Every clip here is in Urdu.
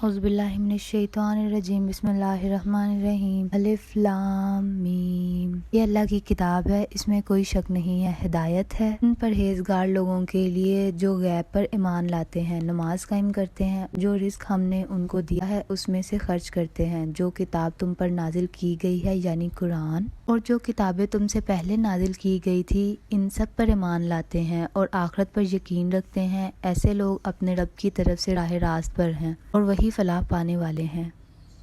اعوذ باللہ من الشیطان الرجیم بسم اللہ الرحمن الرحیم الف لام میم۔ یہ اللہ کی کتاب ہے، اس میں کوئی شک نہیں ہے، ہدایت ہے ان پرہیزگار لوگوں کے لیے جو غیب پر ایمان لاتے ہیں، نماز قائم کرتے ہیں، جو رزق ہم نے ان کو دیا ہے اس میں سے خرچ کرتے ہیں، جو کتاب تم پر نازل کی گئی ہے یعنی قرآن اور جو کتابیں تم سے پہلے نازل کی گئی تھی ان سب پر ایمان لاتے ہیں اور آخرت پر یقین رکھتے ہیں، ایسے لوگ اپنے رب کی طرف سے راہ راست پر ہیں اور وہی فلاح پانے والے ہیں۔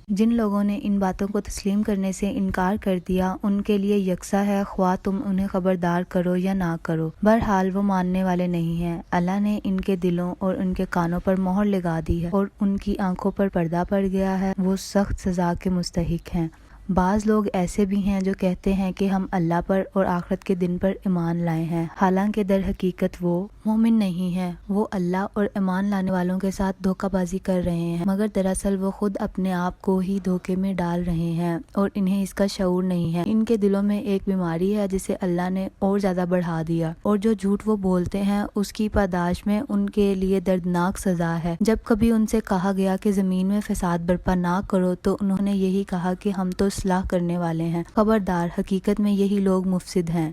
جن لوگوں نے ان باتوں کو تسلیم کرنے سے انکار کر دیا ان کے لیے یکساں ہے، خواہ تم انہیں خبردار کرو یا نہ کرو، بہرحال وہ ماننے والے نہیں ہیں۔ اللہ نے ان کے دلوں اور ان کے کانوں پر مہر لگا دی ہے اور ان کی آنکھوں پر پردہ پڑ گیا ہے، وہ سخت سزا کے مستحق ہیں۔ بعض لوگ ایسے بھی ہیں جو کہتے ہیں کہ ہم اللہ پر اور آخرت کے دن پر ایمان لائے ہیں، حالانکہ در حقیقت وہ مومن نہیں ہیں، وہ اللہ اور ایمان لانے والوں کے ساتھ دھوکہ بازی کر رہے ہیں، مگر دراصل وہ خود اپنے آپ کو ہی دھوکے میں ڈال رہے ہیں اور انہیں اس کا شعور نہیں ہے۔ ان کے دلوں میں ایک بیماری ہے جسے اللہ نے اور زیادہ بڑھا دیا، اور جو جھوٹ وہ بولتے ہیں اس کی پاداش میں ان کے لیے دردناک سزا ہے۔ جب کبھی ان سے کہا گیا کہ زمین میں فساد برپا نہ کرو تو انہوں نے یہی کہا کہ ہم تو اصلاح کرنے والے ہیں، خبردار حقیقت میں یہی لوگ مفسد ہیں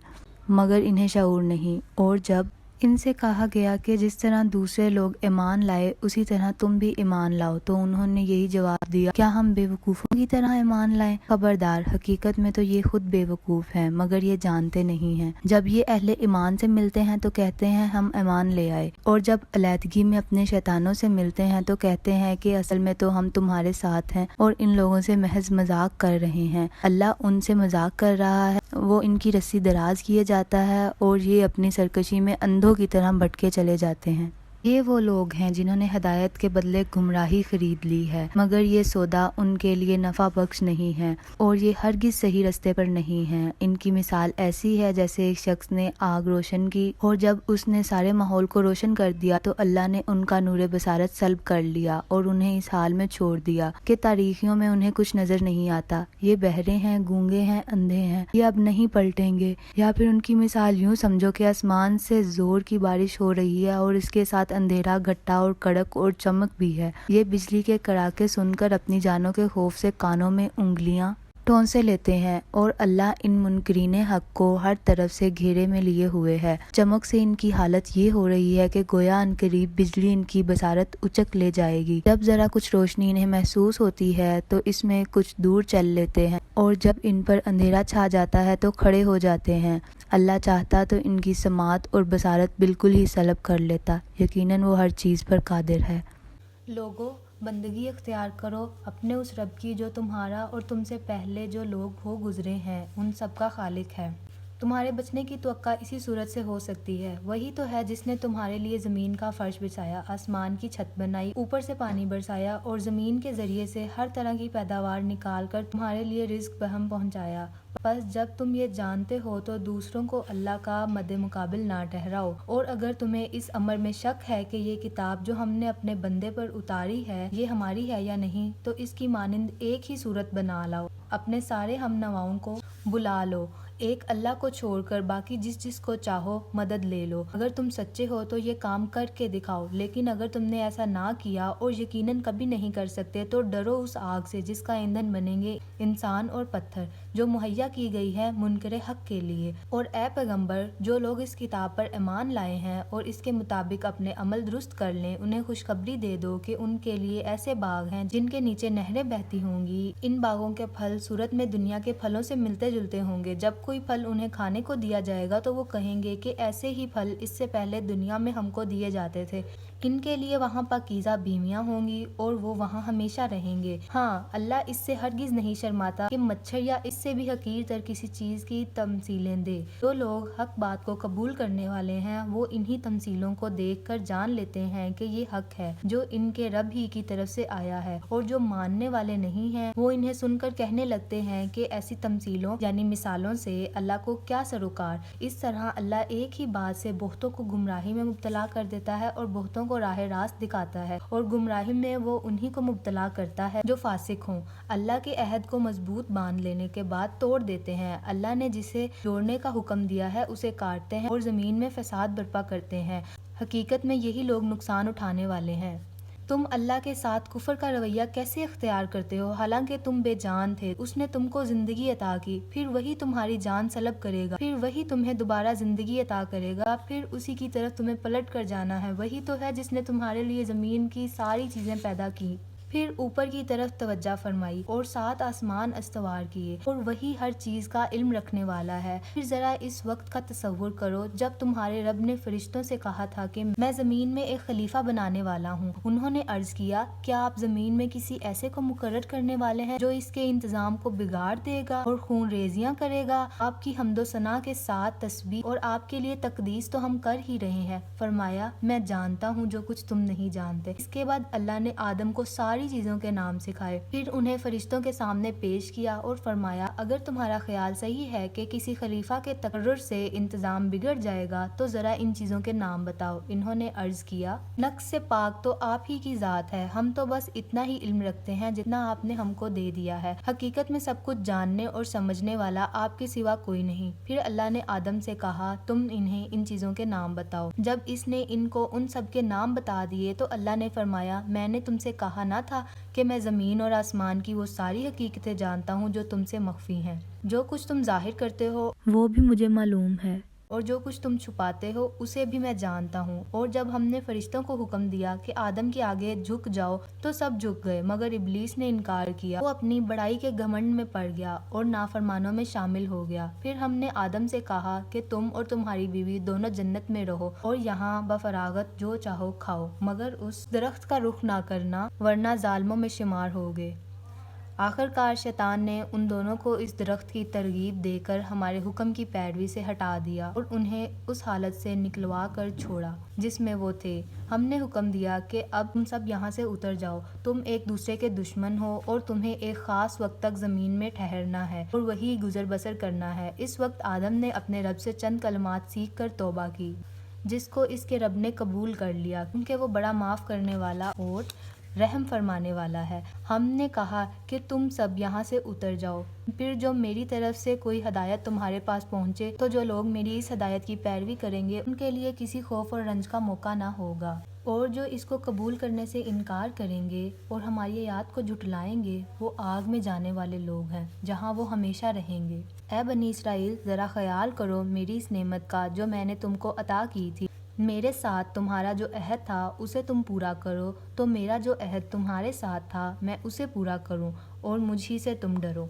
مگر انہیں شعور نہیں۔ اور جب ان سے کہا گیا کہ جس طرح دوسرے لوگ ایمان لائے اسی طرح تم بھی ایمان لاؤ تو انہوں نے یہی جواب دیا، کیا ہم بے وقوفوں کی طرح ایمان لائیں؟ خبردار حقیقت میں تو یہ خود بے وقوف ہیں مگر یہ جانتے نہیں ہیں۔ جب یہ اہل ایمان سے ملتے ہیں تو کہتے ہیں ہم ایمان لے آئے، اور جب علیحدگی میں اپنے شیطانوں سے ملتے ہیں تو کہتے ہیں کہ اصل میں تو ہم تمہارے ساتھ ہیں اور ان لوگوں سے محض مذاق کر رہے ہیں۔ اللہ ان سے مذاق کر رہا ہے، وہ ان کی رسی دراز کیے جاتا ہے اور یہ اپنی سرکشی میں اندھوں کی طرح بھٹکے چلے جاتے ہیں۔ یہ وہ لوگ ہیں جنہوں نے ہدایت کے بدلے گمراہی خرید لی ہے، مگر یہ سودا ان کے لیے نفع بخش نہیں ہے اور یہ ہرگز صحیح رستے پر نہیں ہیں۔ ان کی مثال ایسی ہے جیسے ایک شخص نے آگ روشن کی اور جب اس نے سارے ماحول کو روشن کر دیا تو اللہ نے ان کا نور بصارت سلب کر لیا اور انہیں اس حال میں چھوڑ دیا کہ تاریکیوں میں انہیں کچھ نظر نہیں آتا۔ یہ بہرے ہیں، گونگے ہیں، اندھے ہیں، یہ اب نہیں پلٹیں گے۔ یا پھر ان کی مثال یوں سمجھو کہ آسمان سے زور کی بارش ہو رہی ہے اور اس کے ساتھ اندھیرا، گھٹا اور کڑک اور چمک بھی ہے۔ یہ بجلی کے کڑاکے سن کر اپنی جانوں کے خوف سے کانوں میں انگلیاں ٹھونسے لیتے ہیں، اور اللہ ان منکرین حق کو ہر طرف سے گھیرے میں لیے ہوئے ہے۔ چمک سے ان کی حالت یہ ہو رہی ہے کہ گویا عنقریب بجلی ان کی بصارت اچک لے جائے گی۔ جب ذرا کچھ روشنی انہیں محسوس ہوتی ہے تو اس میں کچھ دور چل لیتے ہیں، اور جب ان پر اندھیرا چھا جاتا ہے تو کھڑے ہو جاتے ہیں۔ اللہ چاہتا تو ان کی سماعت اور بصارت بالکل ہی سلب کر لیتا، یقیناً وہ ہر چیز پر قادر ہے۔ لوگوں، بندگی اختیار کرو اپنے اس رب کی جو تمہارا اور تم سے پہلے جو لوگ ہو گزرے ہیں ان سب کا خالق ہے۔ تمہارے بچنے کی توقع اسی صورت سے ہو سکتی ہے، وہی تو ہے جس نے تمہارے لیے زمین کا فرش بچھایا، آسمان کی چھت بنائی، اوپر سے پانی برسایا اور زمین کے ذریعے سے ہر طرح کی پیداوار نکال کر تمہارے لیے رزق بہم پہنچایا۔ بس جب تم یہ جانتے ہو تو دوسروں کو اللہ کا مد مقابل نہ ٹھہراؤ، اور اگر تمہیں اس امر میں شک ہے کہ یہ کتاب جو ہم نے اپنے بندے پر اتاری ہے یہ ہماری ہے یا نہیں تو اس کی مانند ایک ہی صورت بنا لاؤ، اپنے سارے ہم نواؤں کو بلا لو، ایک اللہ کو چھوڑ کر باقی جس کو چاہو مدد لے لو۔ اگر تم سچے ہو تو یہ کام کر کے دکھاؤ، لیکن اگر تم نے ایسا نہ کیا اور یقیناً کبھی نہیں کر سکتے تو ڈرو اس آگ سے جس کا ایندھن بنیں گے انسان اور پتھر، جو مہیا کی گئی ہے منکر حق کے لیے۔ اور اے پیغمبر، جو لوگ اس کتاب پر ایمان لائے ہیں اور اس کے مطابق اپنے عمل درست کر لیں انہیں خوشخبری دے دو کہ ان کے لیے ایسے باغ ہیں جن کے نیچے نہریں بہتی ہوں گی۔ ان باغوں کے پھل صورت میں دنیا کے پھلوں سے ملتے جلتے ہوں گے، جب کوئی پھل انہیں کھانے کو دیا جائے گا تو وہ کہیں گے کہ ایسے ہی پھل اس سے پہلے دنیا میں ہم کو دیے جاتے تھے۔ ان کے لیے وہاں پاکیزہ بیویاں ہوں گی اور وہ وہاں ہمیشہ رہیں گے۔ ہاں، اللہ اس سے ہرگز نہیں شرماتا کہ مچھر یا اس سے بھی حقیر تر کسی چیز کی تمثیلیں دے۔ جو لوگ حق بات کو قبول کرنے والے ہیں وہ انہی تمثیلوں کو دیکھ کر جان لیتے ہیں کہ یہ حق ہے جو ان کے رب ہی کی طرف سے آیا ہے، اور جو ماننے والے نہیں ہیں وہ انہیں سن کر کہنے لگتے ہیں کہ ایسی تمثیلوں یعنی مثالوں سے اللہ کو کیا سروکار۔ اس طرح اللہ ایک ہی بات سے بہتوں کو گمراہی میں مبتلا کر دیتا ہے اور بہتوں کو راہ راست دکھاتا ہے، اور گمراہی میں وہ انہی کو مبتلا کرتا ہے جو فاسق ہوں۔ اللہ کے عہد کو مضبوط باندھ لینے کے بعد توڑ دیتے ہیں۔ اللہ نے جسے جوڑنے کا حکم دیا ہے اسے کاٹتے ہیں اور زمین میں فساد برپا کرتے ہیں، حقیقت میں یہی لوگ نقصان اٹھانے والے ہیں۔ تم اللہ کے ساتھ کفر کا رویہ کیسے اختیار کرتے ہو حالانکہ تم بے جان تھے؟ اس نے تم کو زندگی عطا کی، پھر وہی تمہاری جان سلب کرے گا، پھر وہی تمہیں دوبارہ زندگی عطا کرے گا، پھر اسی کی طرف تمہیں پلٹ کر جانا ہے۔ وہی تو ہے جس نے تمہارے لیے زمین کی ساری چیزیں پیدا کی، پھر اوپر کی طرف توجہ فرمائی اور 7 آسمان استوار کیے، اور وہی ہر چیز کا علم رکھنے والا ہے۔ پھر ذرا اس وقت کا تصور کرو جب تمہارے رب نے فرشتوں سے کہا تھا کہ میں زمین میں ایک خلیفہ بنانے والا ہوں۔ انہوں نے عرض کیا، کیا آپ زمین میں کسی ایسے کو مقرر کرنے والے ہیں جو اس کے انتظام کو بگاڑ دے گا اور خون ریزیاں کرے گا؟ آپ کی حمد و ثنا کے ساتھ تسبیح اور آپ کے لیے تقدیس تو ہم کر ہی رہے ہیں۔ فرمایا، میں جانتا ہوں جو کچھ تم نہیں جانتے۔ اس کے بعد اللہ نے آدم کو ساری چیزوں کے نام سکھائے، پھر انہیں فرشتوں کے سامنے پیش کیا اور فرمایا، اگر تمہارا خیال صحیح ہے کہ کسی خلیفہ کے تقرر سے انتظام بگڑ جائے گا تو ذرا ان چیزوں کے نام بتاؤ۔ انہوں نے عرض کیا، نقص سے پاک تو آپ ہی کی ذات ہے، ہم تو بس اتنا ہی علم رکھتے ہیں جتنا آپ نے ہم کو دے دیا ہے، حقیقت میں سب کچھ جاننے اور سمجھنے والا آپ کے سوا کوئی نہیں۔ پھر اللہ نے آدم سے کہا، تم انہیں ان چیزوں کے نام بتاؤ۔ جب اس نے ان کو ان سب کے نام بتا دیے تو اللہ نے فرمایا، میں نے تم سے کہا نہ تھا کہ میں زمین اور آسمان کی وہ ساری حقیقتیں جانتا ہوں جو تم سے مخفی ہیں؟ جو کچھ تم ظاہر کرتے ہو وہ بھی مجھے معلوم ہے، اور جو کچھ تم چھپاتے ہو اسے بھی میں جانتا ہوں۔ اور جب ہم نے فرشتوں کو حکم دیا کہ آدم کے آگے جھک جاؤ تو سب جھک گئے، مگر ابلیس نے انکار کیا۔ وہ اپنی بڑائی کے گھمنڈ میں پڑ گیا اور نافرمانوں میں شامل ہو گیا۔ پھر ہم نے آدم سے کہا کہ تم اور تمہاری بیوی دونوں جنت میں رہو اور یہاں بفراغت جو چاہو کھاؤ، مگر اس درخت کا رخ نہ کرنا ورنہ ظالموں میں شمار ہوگے۔ آخر کار شیطان نے ان دونوں کو اس درخت کی ترغیب دے کر ہمارے حکم کی پیروی سے ہٹا دیا اور انہیں اس حالت سے نکلوا کر چھوڑا جس میں وہ تھے۔ ہم نے حکم دیا کہ اب تم سب یہاں سے اتر جاؤ، تم ایک دوسرے کے دشمن ہو اور تمہیں ایک خاص وقت تک زمین میں ٹھہرنا ہے اور وہی گزر بسر کرنا ہے۔ اس وقت آدم نے اپنے رب سے چند کلمات سیکھ کر توبہ کی، جس کو اس کے رب نے قبول کر لیا کیونکہ وہ بڑا معاف کرنے والا اور رحم فرمانے والا ہے۔ ہم نے کہا کہ تم سب یہاں سے اتر جاؤ، پھر جو میری طرف سے کوئی ہدایت تمہارے پاس پہنچے تو جو لوگ میری اس ہدایت کی پیروی کریں گے ان کے لیے کسی خوف اور رنج کا موقع نہ ہوگا، اور جو اس کو قبول کرنے سے انکار کریں گے اور ہماری آیات کو جھٹلائیں گے وہ آگ میں جانے والے لوگ ہیں جہاں وہ ہمیشہ رہیں گے۔ اے بنی اسرائیل، ذرا خیال کرو میری اس نعمت کا جو میں نے تم کو عطا کی تھی۔ میرے ساتھ تمہارا جو عہد تھا اسے تم پورا کرو تو میرا جو عہد تمہارے ساتھ تھا میں اسے پورا کروں، اور مجھ ہی سے تم ڈرو۔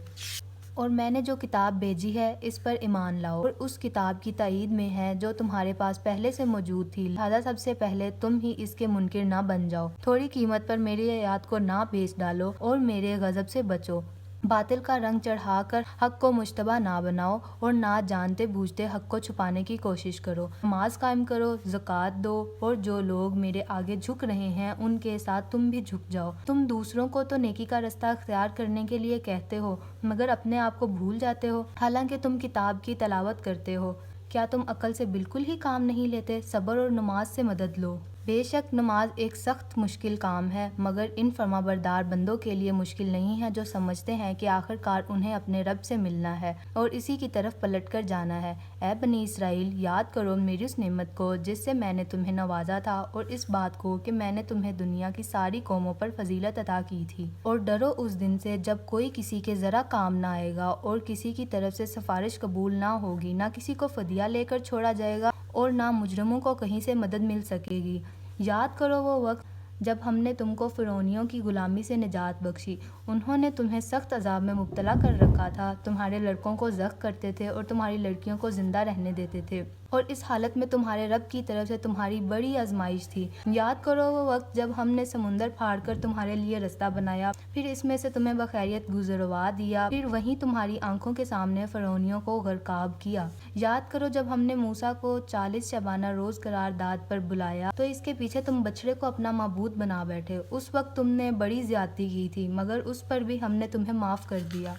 اور میں نے جو کتاب بھیجی ہے اس پر ایمان لاؤ اور اس کتاب کی تائید میں ہے جو تمہارے پاس پہلے سے موجود تھی، لہذا سب سے پہلے تم ہی اس کے منکر نہ بن جاؤ۔ تھوڑی قیمت پر میری آیات کو نہ بیچ ڈالو اور میرے غضب سے بچو۔ باطل کا رنگ چڑھا کر حق کو مشتبہ نہ بناؤ اور نہ جانتے بوجھتے حق کو چھپانے کی کوشش کرو۔ نماز قائم کرو، زکوٰۃ دو، اور جو لوگ میرے آگے جھک رہے ہیں ان کے ساتھ تم بھی جھک جاؤ۔ تم دوسروں کو تو نیکی کا رستہ اختیار کرنے کے لیے کہتے ہو مگر اپنے آپ کو بھول جاتے ہو، حالانکہ تم کتاب کی تلاوت کرتے ہو۔ کیا تم عقل سے بالکل ہی کام نہیں لیتے؟ صبر اور نماز سے مدد لو۔ بے شک نماز ایک سخت مشکل کام ہے مگر ان فرمانبردار بندوں کے لیے مشکل نہیں ہے جو سمجھتے ہیں کہ آخر کار انہیں اپنے رب سے ملنا ہے اور اسی کی طرف پلٹ کر جانا ہے۔ اے بنی اسرائیل، یاد کرو میری اس نعمت کو جس سے میں نے تمہیں نوازا تھا اور اس بات کو کہ میں نے تمہیں دنیا کی ساری قوموں پر فضیلت عطا کی تھی، اور ڈرو اس دن سے جب کوئی کسی کے ذرا کام نہ آئے گا اور کسی کی طرف سے سفارش قبول نہ ہوگی، نہ کسی کو فدیہ لے کر چھوڑا جائے گا اور نہ مجرموں کو کہیں سے مدد مل سکے گی۔ یاد کرو وہ وقت جب ہم نے تم کو فرعونیوں کی غلامی سے نجات بخشی، انہوں نے تمہیں سخت عذاب میں مبتلا کر رکھا تھا، تمہارے لڑکوں کو ذبح کرتے تھے اور تمہاری لڑکیوں کو زندہ رہنے دیتے تھے، اور اس حالت میں تمہارے رب کی طرف سے تمہاری بڑی آزمائش تھی۔ یاد کرو وہ وقت جب ہم نے سمندر پھاڑ کر تمہارے لیے رستہ بنایا، پھر اس میں سے تمہیں بخیریت گزروا دیا، پھر وہیں تمہاری آنکھوں کے سامنے فرعونیوں کو غرقاب کیا۔ یاد کرو جب ہم نے موسیٰ کو 40 شبانہ روز قرارداد پر بلایا تو اس کے پیچھے تم بچڑے کو اپنا معبود بنا بیٹھے، اس وقت تم نے بڑی زیادتی کی تھی مگر اس پر بھی ہم نے تمہیں معاف کر دیا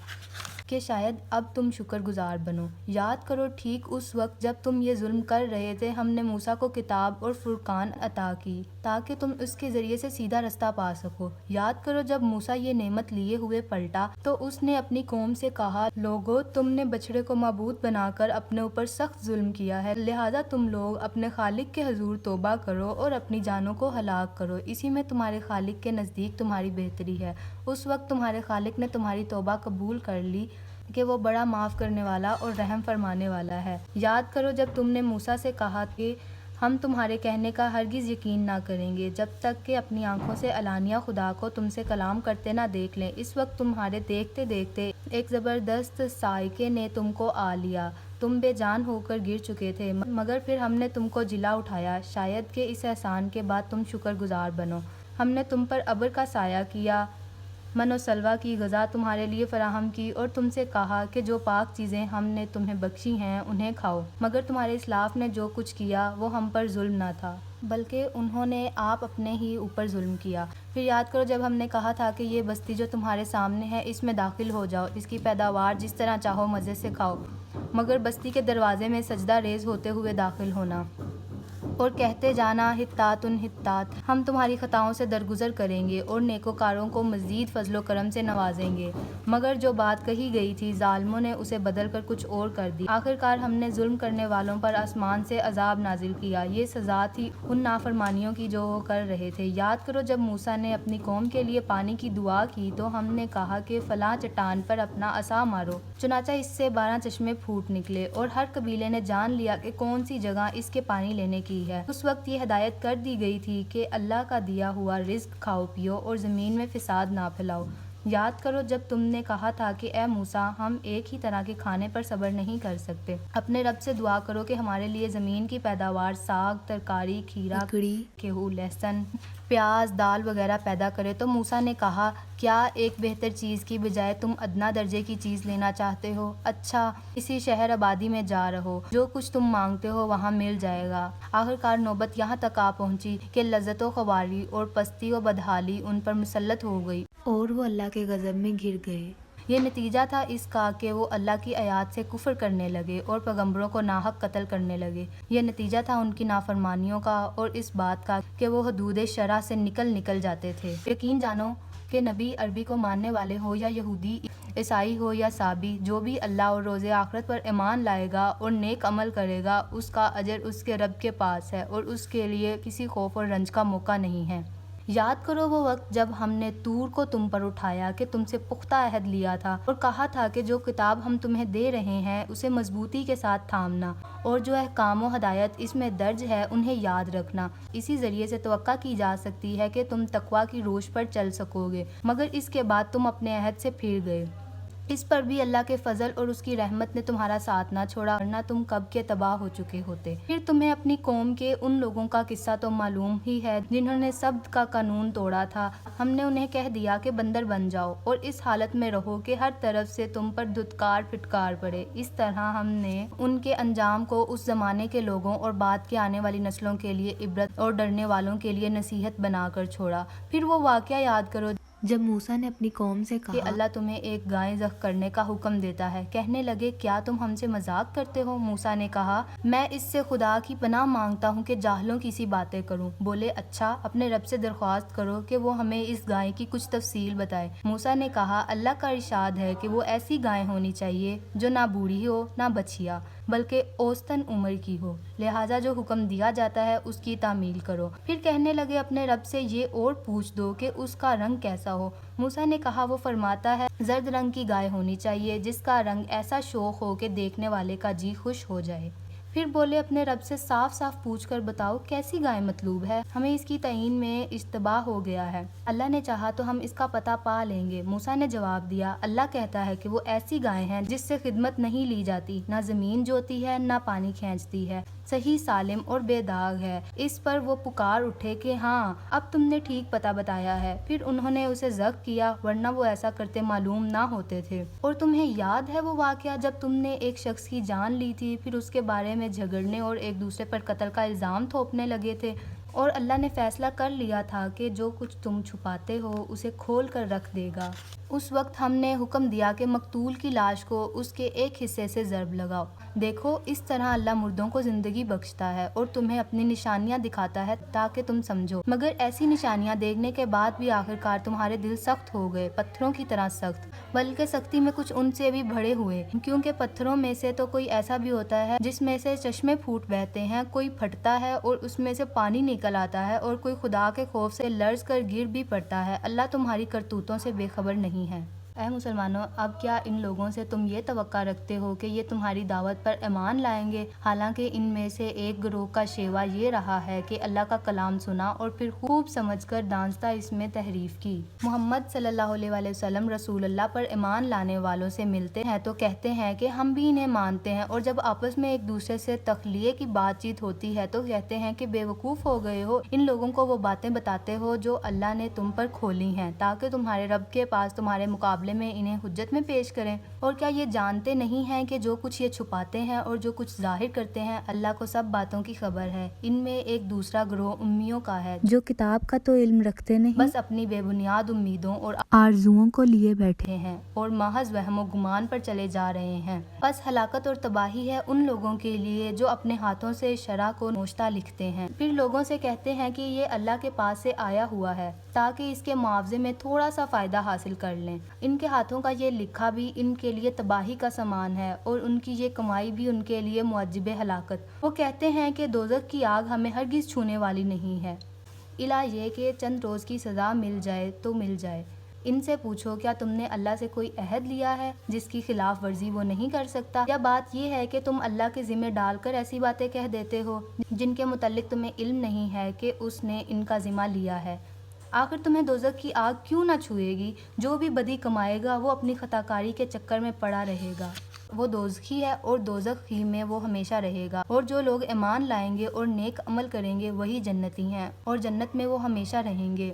کہ شاید اب تم شکر گزار بنو۔ یاد کرو ٹھیک اس وقت جب تم یہ ظلم کر رہے تھے ہم نے موسیٰ کو کتاب اور فرقان عطا کی تاکہ تم اس کے ذریعے سے سیدھا رستہ پا سکو۔ یاد کرو جب موسیٰ یہ نعمت لیے ہوئے پلٹا تو اس نے اپنی قوم سے کہا، لوگو تم نے بچڑے کو معبود بنا کر اپنے اوپر سخت ظلم کیا ہے، لہٰذا تم لوگ اپنے خالق کے حضور توبہ کرو اور اپنی جانوں کو ہلاک کرو، اسی میں تمہارے خالق کے نزدیک تمہاری بہتری ہے۔ اس وقت تمہارے خالق نے تمہاری توبہ قبول کر لی کہ وہ بڑا معاف کرنے والا اور رحم فرمانے والا ہے۔ یاد کرو جب تم نے موسیٰ سے کہا کہ ہم تمہارے کہنے کا ہرگز یقین نہ کریں گے جب تک کہ اپنی آنکھوں سے علانیہ خدا کو تم سے کلام کرتے نہ دیکھ لیں۔ اس وقت تمہارے دیکھتے دیکھتے ایک زبردست صاعقے نے تم کو آ لیا، تم بے جان ہو کر گر چکے تھے، مگر پھر ہم نے تم کو جلا اٹھایا، شاید کہ اس احسان کے بعد تم شکر گزار بنو۔ ہم نے تم پر ابر کا سایہ کیا، من و سلویٰ کی غذا تمہارے لیے فراہم کی اور تم سے کہا کہ جو پاک چیزیں ہم نے تمہیں بخشی ہیں انہیں کھاؤ، مگر تمہارے اسلاف نے جو کچھ کیا وہ ہم پر ظلم نہ تھا بلکہ انہوں نے آپ اپنے ہی اوپر ظلم کیا۔ پھر یاد کرو جب ہم نے کہا تھا کہ یہ بستی جو تمہارے سامنے ہے اس میں داخل ہو جاؤ، اس کی پیداوار جس طرح چاہو مزے سے کھاؤ، مگر بستی کے دروازے میں سجدہ ریز ہوتے ہوئے داخل ہونا اور کہتے جانا، حطاتن حطات، ہم تمہاری خطاؤں سے درگزر کریں گے اور نیکوکاروں کو مزید فضل و کرم سے نوازیں گے۔ مگر جو بات کہی گئی تھی ظالموں نے اسے بدل کر کچھ اور کر دی۔ آخرکار ہم نے ظلم کرنے والوں پر آسمان سے عذاب نازل کیا، یہ سزا تھی ان نافرمانیوں کی جو وہ کر رہے تھے۔ یاد کرو جب موسیٰ نے اپنی قوم کے لیے پانی کی دعا کی تو ہم نے کہا کہ فلاں چٹان پر اپنا عصا مارو، چنانچہ اس سے 12 چشمے پھوٹ نکلے اور ہر قبیلے نے جان لیا کہ کون سی جگہ اس کے پانی لینے کی ہے۔ اس وقت یہ ہدایت کر دی گئی تھی کہ اللہ کا دیا ہوا رزق کھاؤ پیو اور زمین میں فساد نہ پھیلاؤ۔ یاد کرو جب تم نے کہا تھا کہ اے موسیٰ ہم ایک ہی طرح کے کھانے پر صبر نہیں کر سکتے، اپنے رب سے دعا کرو کہ ہمارے لیے زمین کی پیداوار، ساگ، ترکاری، کھیرا، لکڑی، گیہوں، لہسن، پیاز، دال وغیرہ پیدا کرے۔ تو موسیٰ نے کہا، کیا ایک بہتر چیز کی بجائے تم ادنیٰ درجے کی چیز لینا چاہتے ہو؟ اچھا، اسی شہر آبادی میں جا رہو، جو کچھ تم مانگتے ہو وہاں مل جائے گا۔ آخرکار نوبت یہاں تک آ پہنچی کہ لذت و خواری اور پستی و بدحالی ان پر مسلط ہو گئی اور وہ اللہ کے غضب میں گر گئے۔ یہ نتیجہ تھا اس کا کہ وہ اللہ کی آیات سے کفر کرنے لگے اور پیغمبروں کو ناحق قتل کرنے لگے۔ یہ نتیجہ تھا ان کی نافرمانیوں کا اور اس بات کا کہ وہ حدود شرع سے نکل جاتے تھے۔ یقین جانو کہ نبی عربی کو ماننے والے ہو یا یہودی، عیسائی ہو یا سابی، جو بھی اللہ اور روز آخرت پر ایمان لائے گا اور نیک عمل کرے گا، اس کا اجر اس کے رب کے پاس ہے اور اس کے لیے کسی خوف اور رنج کا موقع نہیں ہے۔ یاد کرو وہ وقت جب ہم نے طور کو تم پر اٹھایا کہ تم سے پختہ عہد لیا تھا اور کہا تھا کہ جو کتاب ہم تمہیں دے رہے ہیں اسے مضبوطی کے ساتھ تھامنا اور جو احکام و ہدایت اس میں درج ہے انہیں یاد رکھنا۔ اسی ذریعے سے توقع کی جا سکتی ہے کہ تم تقویٰ کی روش پر چل سکو گے، مگر اس کے بعد تم اپنے عہد سے پھر گئے۔ اس پر بھی اللہ کے فضل اور اس کی رحمت نے تمہارا ساتھ نہ چھوڑا، ورنہ تم کب کے تباہ ہو چکے ہوتے۔ پھر تمہیں اپنی قوم کے ان لوگوں کا قصہ تو معلوم ہی ہے جنہوں نے سبت کا قانون توڑا تھا۔ ہم نے انہیں کہہ دیا کہ بندر بن جاؤ اور اس حالت میں رہو کہ ہر طرف سے تم پر دھتکار پھٹکار پڑے۔ اس طرح ہم نے ان کے انجام کو اس زمانے کے لوگوں اور بعد کے آنے والی نسلوں کے لیے عبرت اور ڈرنے والوں کے لیے نصیحت بنا کر چھوڑا۔ پھر وہ واقعہ یاد کرو جب موسیٰ نے اپنی قوم سے کہ کہا، اللہ تمہیں ایک گائے ذبح کرنے کا حکم دیتا ہے۔ کہنے لگے، کیا تم ہم سے مذاق کرتے ہو؟ موسیٰ نے کہا، میں اس سے خدا کی پناہ مانگتا ہوں کہ جاہلوں کی سی باتیں کروں۔ بولے، اچھا، اپنے رب سے درخواست کرو کہ وہ ہمیں اس گائے کی کچھ تفصیل بتائے۔ موسیٰ نے کہا، اللہ کا ارشاد ہے کہ وہ ایسی گائے ہونی چاہیے جو نہ بوڑھی ہو نہ بچھیا، بلکہ اوسطاً عمر کی ہو، لہٰذا جو حکم دیا جاتا ہے اس کی تعمیل کرو۔ پھر کہنے لگے، اپنے رب سے یہ اور پوچھ دو کہ اس کا رنگ کیسا ہو۔ موسیٰ نے کہا، وہ فرماتا ہے، زرد رنگ کی گائے ہونی چاہیے جس کا رنگ ایسا شوخ ہو کہ دیکھنے والے کا جی خوش ہو جائے۔ پھر بولے، اپنے رب سے صاف صاف پوچھ کر بتاؤ کیسی گائے مطلوب ہے، ہمیں اس کی تعین میں اشتباہ ہو گیا ہے، اللہ نے چاہا تو ہم اس کا پتہ پا لیں گے۔ موسیٰ نے جواب دیا، اللہ کہتا ہے کہ وہ ایسی گائے ہیں جس سے خدمت نہیں لی جاتی، نہ زمین جوتی ہے نہ پانی کھینچتی ہے، صحیح سالم اور بے داغ ہے۔ اس پر وہ پکار اٹھے کہ ہاں، اب تم نے ٹھیک پتہ بتایا ہے۔ پھر انہوں نے اسے ذبح کیا، ورنہ وہ ایسا کرتے معلوم نہ ہوتے تھے۔ اور تمہیں یاد ہے وہ واقعہ جب تم نے ایک شخص کی جان لی تھی، پھر اس کے بارے میں جھگڑنے اور ایک دوسرے پر قتل کا الزام تھوپنے لگے تھے، اور اللہ نے فیصلہ کر لیا تھا کہ جو کچھ تم چھپاتے ہو اسے کھول کر رکھ دے گا۔ اس وقت ہم نے حکم دیا کہ مقتول کی لاش کو اس کے ایک حصے سے ضرب لگاؤ۔ دیکھو اس طرح اللہ مردوں کو زندگی بخشتا ہے اور تمہیں اپنی نشانیاں دکھاتا ہے تاکہ تم سمجھو، مگر ایسی نشانیاں دیکھنے کے بعد بھی آخرکار تمہارے دل سخت ہو گئے، پتھروں کی طرح سخت، بلکہ سختی میں کچھ ان سے بھی بڑے ہوئے، کیونکہ پتھروں میں سے تو کوئی ایسا بھی ہوتا ہے جس میں سے چشمے پھوٹ بہتے ہیں، کوئی پھٹتا ہے اور اس میں سے پانی نکل آتا ہے، اور کوئی خدا کے خوف سے لرز کر گر بھی پڑتا ہے۔ اللہ تمہاری کرتوتوں سے بے خبر نہیں ہے۔ اے مسلمانوں، اب کیا ان لوگوں سے تم یہ توقع رکھتے ہو کہ یہ تمہاری دعوت پر ایمان لائیں گے، حالانکہ ان میں سے ایک گروہ کا شیوا یہ رہا ہے کہ اللہ کا کلام سنا اور پھر خوب سمجھ کر دانستہ اس میں تحریف کی۔ محمد صلی اللہ علیہ وآلہ وسلم رسول اللہ پر ایمان لانے والوں سے ملتے ہیں تو کہتے ہیں کہ ہم بھی انہیں مانتے ہیں، اور جب آپس میں ایک دوسرے سے تخلیے کی بات چیت ہوتی ہے تو کہتے ہیں کہ بے وقوف ہو گئے ہو، ان لوگوں کو وہ باتیں بتاتے ہو جو اللہ نے تم پر کھولی ہیں تاکہ تمہارے رب کے پاس تمہارے مقابلے میں انہیں حجت میں پیش کریں۔ اور کیا یہ جانتے نہیں ہیں کہ جو کچھ یہ چھپاتے ہیں اور جو کچھ ظاہر کرتے ہیں اللہ کو سب باتوں کی خبر ہے۔ ان میں ایک دوسرا گروہ امیوں کا ہے جو کتاب کا تو علم رکھتے نہیں، بس اپنی بے بنیاد امیدوں اور آرزوؤں کو لیے بیٹھے ہیں اور محض وہم و گمان پر چلے جا رہے ہیں۔ بس ہلاکت اور تباہی ہے ان لوگوں کے لیے جو اپنے ہاتھوں سے شرع کو نوشتہ لکھتے ہیں، پھر لوگوں سے کہتے ہیں کہ یہ اللہ کے پاس سے آیا ہوا ہے تاکہ اس کے معاوضے میں تھوڑا سا فائدہ حاصل کر لیں۔ ان کے ہاتھوں کا یہ لکھا بھی ان کے لیے تباہی کا سامان ہے اور ان کی یہ کمائی بھی ان کے لیے موجب ہلاکت۔ وہ کہتے ہیں کہ دوزخ کی آگ ہمیں ہرگز چھونے والی نہیں ہے، الا یہ کہ چند روز کی سزا مل جائے تو مل جائے۔ ان سے پوچھو کیا تم نے اللہ سے کوئی عہد لیا ہے جس کی خلاف ورزی وہ نہیں کر سکتا، یا بات یہ ہے کہ تم اللہ کے ذمہ ڈال کر ایسی باتیں کہہ دیتے ہو جن کے متعلق تمہیں علم نہیں ہے کہ اس نے ان کا ذمہ لیا ہے۔ آخر تمہیں دوزخ کی آگ کیوں نہ چھوئے گی؟ جو بھی بدی کمائے گا وہ اپنی خطاکاری کے چکر میں پڑا رہے گا، وہ دوزخی ہے اور دوزخ ہی میں وہ ہمیشہ رہے گا، اور جو لوگ ایمان لائیں گے اور نیک عمل کریں گے وہی جنتی ہیں اور جنت میں وہ ہمیشہ رہیں گے۔